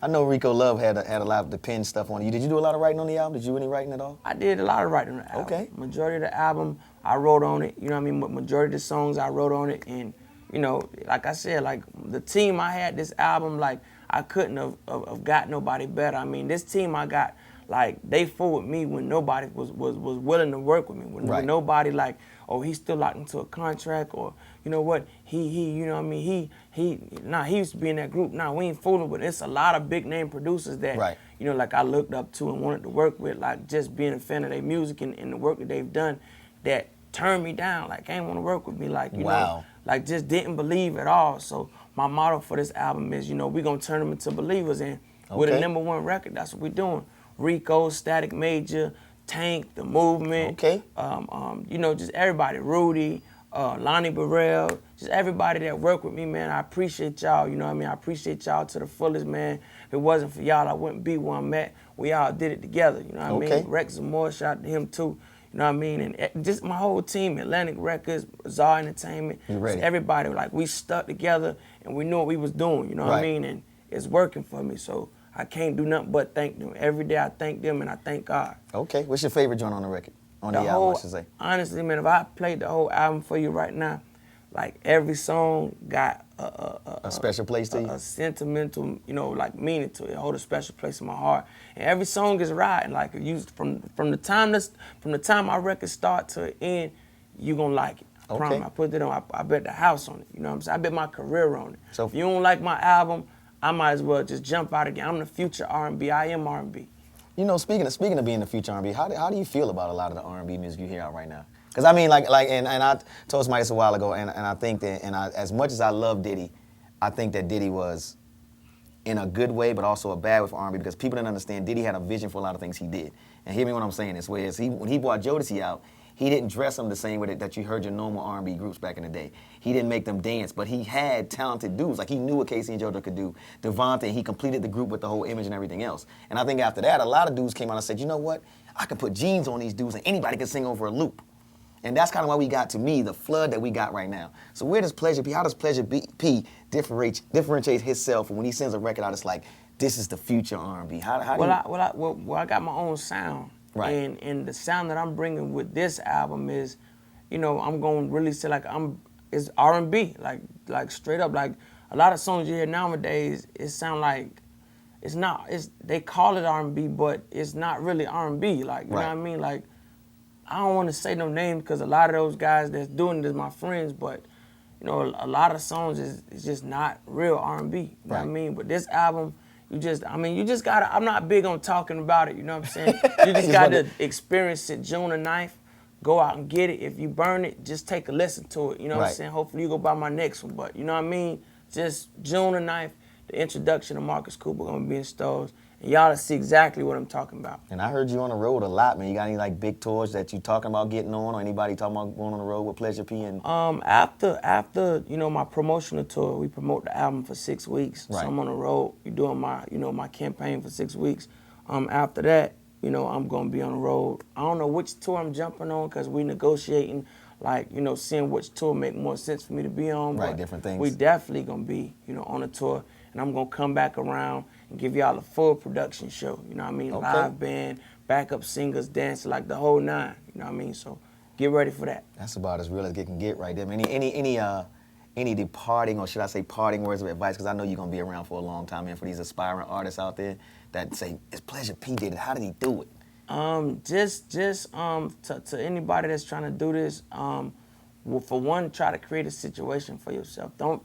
I know Rico Love had a lot of the pen stuff on you. Did you do a lot of writing on the album? Did you do any writing at all? I did a lot of writing on the album. Okay. Majority of the album, I wrote on it. You know what I mean? Majority of the songs, I wrote on it. And, you know, like I said, like the team I had this album, like I couldn't have got nobody better. I mean, this team I got, like they fought with me when nobody was willing to work with me. When nobody like, oh, he's still locked into a contract, or you know what, you know what I mean, he used to be in that group. Nah, we ain't fooling with it. It's a lot of big name producers that, you know, like I looked up to and wanted to work with, like just being a fan of their music and the work that they've done, that turned me down, like ain't want to work with me, like, you know, like just didn't believe at all. So my motto for this album is, you know, we gonna turn them into believers, and with a #1 record, that's what we're doing. Rico, Static Major, Tank, The Movement, you know, just everybody, Rudy, Lonnie Burrell, just everybody that worked with me, man. I appreciate y'all, you know what I mean? I appreciate y'all to the fullest, man. If it wasn't for y'all, I wouldn't be where I'm at. We all did it together, you know what I mean? Rex Zamora, shout out to him too, you know what I mean? And just my whole team, Atlantic Records, Czar Entertainment, everybody, like we stuck together and we knew what we was doing, you know what I mean? And it's working for me, so I can't do nothing but thank them. Every day I thank them and I thank God. Okay, what's your favorite joint on the record? On the album, I should say. Honestly, man, if I played the whole album for you right now, like every song got a special place to you? A sentimental, you know, like meaning to it. It hold a special place in my heart. And every song is right. Like you from the time my record start to the end, you gonna like it. I promise. I put it on. I bet the house on it. You know what I'm saying? I bet my career on it. So if you don't like my album, I might as well just jump out again. I'm the future R&B. I am R&B. You know, speaking of being the future R&B, how do you feel about a lot of the R&B music you hear out right now? Because I mean, and I told somebody this a while ago, and I think that, as much as I love Diddy, I think that Diddy was in a good way, but also a bad way for R&B, because people didn't understand Diddy had a vision for a lot of things he did. And hear me when I'm saying this, whereas when he brought Jodeci out, he didn't dress them the same way that you heard your normal R&B groups back in the day. He didn't make them dance, but he had talented dudes. Like, he knew what Casey and JoJo could do. Devontae, he completed the group with the whole image and everything else. And I think after that, a lot of dudes came out and said, you know what? I can put jeans on these dudes and anybody can sing over a loop. And that's kind of why we got, to me, the flood that we got right now. So where does Pleasure P, how does Pleasure P differentiate himself when he sends a record out? It's like, this is the future R&B. I got my own sound. And the sound that I'm bringing with this album is, you know, I'm going to really say like it's R&B, like straight up. Like a lot of songs you hear nowadays, it sound like they call it R&B, but it's not really R&B. Like, you know what I mean? Like, I don't want to say no names because a lot of those guys that's doing this are my friends, but you know, a lot of songs is just not real R&B. You know what I mean? But this album, you just gotta, I'm not big on talking about it, you know what I'm saying? You just gotta experience it. June the 9th, go out and get it. If you burn it, just take a listen to it, you know what I'm saying? Hopefully you go buy my next one, but you know what I mean? Just June the 9th, the introduction of Marcus Cooper gonna be in stores, and y'all will see exactly what I'm talking about. And I heard you on the road a lot, man. You got any like big tours that you talking about getting on, or anybody talking about going on the road with Pleasure P? And after you know, my promotional tour, we promote the album for 6 weeks. So I'm on the road. You're doing my campaign for 6 weeks. After that, you know, I'm gonna be on the road. I don't know which tour I'm jumping on because we negotiating, like, you know, seeing which tour make more sense for me to be on. Right, different things. We definitely gonna be, you know, on a tour, and I'm gonna come back around and give y'all a full production show. You know what I mean? Live band, backup singers, dancing, like the whole nine. You know what I mean? So get ready for that. That's about as real as it can get right there. Any departing, or should I say parting words of advice? Because I know you're gonna be around for a long time, man. For these aspiring artists out there that say, "It's Pleasure P did it. How did he do it?" To anybody that's trying to do this, well, for one, try to create a situation for yourself. Don't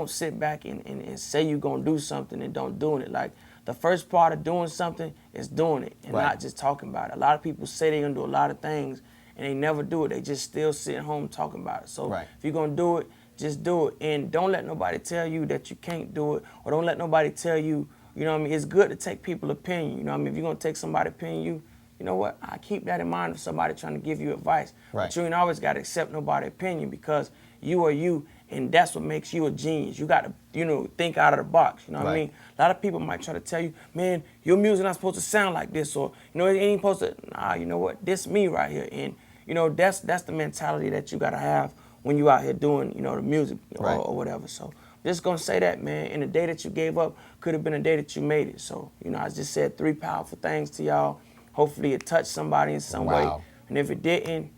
sit back and say you're gonna do something and don't doing it. Like, the first part of doing something is doing it and not just talking about it. A lot of people say they're gonna do a lot of things and they never do it. They just still sit at home talking about it. So if you're gonna do it, just do it. And don't let nobody tell you that you can't do it, or don't let nobody tell you, you know what I mean? It's good to take people's opinion. You know what I mean? If you're gonna take somebody's opinion, you know what? I keep that in mind if somebody trying to give you advice. But you ain't always gotta accept nobody's opinion, because you are you, and that's what makes you a genius. You gotta, you know, think out of the box. You know what I mean? A lot of people might try to tell you, man, your music not supposed to sound like this, or, you know, it ain't supposed to. Nah, you know what? This me right here. And, you know, that's the mentality that you gotta have when you out here doing, you know, the music or whatever. So just gonna say that, man. And the day that you gave up could have been a day that you made it. So, you know, I just said 3 powerful things to y'all. Hopefully it touched somebody in some way. Wow. And if it didn't,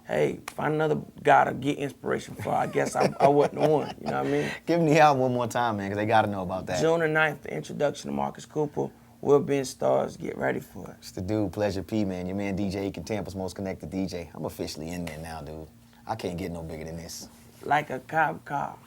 hey, find another guy to get inspiration for. I guess I wasn't the one, you know what I mean? Give me the album one more time, man, because they got to know about that. June the 9th, the introduction to Marcus Cooper. We'll be in stars. Get ready for it. It's the dude, Pleasure P, man. Your man DJ Ekin, Tampa's most connected DJ. I'm officially in there now, dude. I can't get no bigger than this. Like a cop.